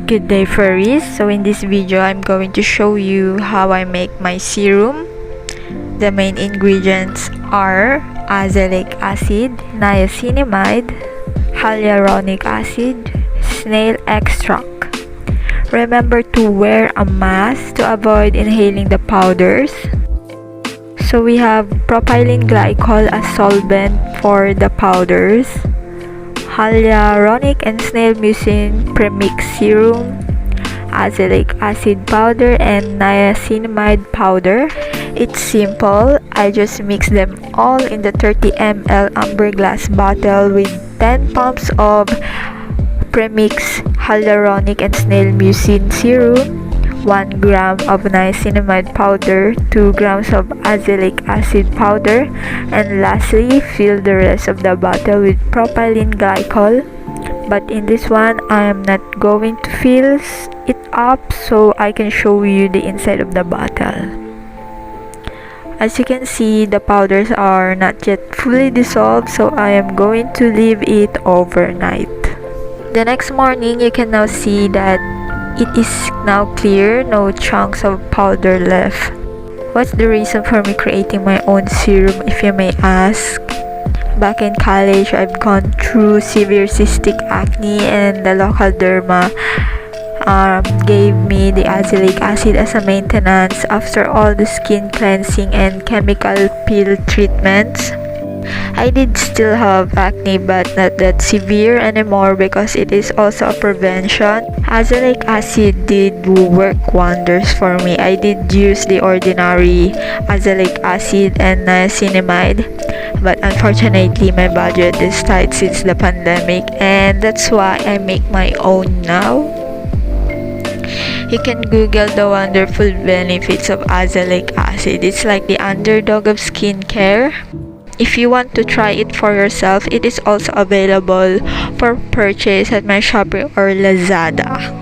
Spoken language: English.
Good day, furries. So in this video I'm going to show you how I make my serum. The main ingredients are azelaic acid, niacinamide, hyaluronic acid, snail extract. Remember to wear a mask to avoid inhaling the powders. So we have propylene glycol as solvent for the powders, hyaluronic and snail mucin premix serum, azelaic acid powder, and niacinamide powder. It's simple. I just mix them all in the 30 ml amber glass bottle with 10 pumps of premix hyaluronic and snail mucin serum, 1 gram of niacinamide powder, 2 grams of azelaic acid powder, and lastly, fill the rest of the bottle with propylene glycol. But in this one, I am not going to fill it up so I can show you the inside of the bottle. As you can see, the powders are not yet fully dissolved, so I am going to leave it overnight. The next morning, you can now see that it is now clear, no chunks of powder left. What's the reason for me creating my own serum, if you may ask? Back in college, I've gone through severe cystic acne, and the local derma gave me the azelaic acid as a maintenance after all the skin cleansing and chemical peel treatments. I did still have acne, but not that severe anymore because it is also a prevention. Azelaic acid did work wonders for me. I did use the ordinary azelaic acid and niacinamide, but unfortunately my budget is tight since the pandemic, and that's why I make my own now. You can Google the wonderful benefits of azelaic acid. It's like the underdog of skincare. If you want to try it for yourself, it is also available for purchase at my Shopee or Lazada.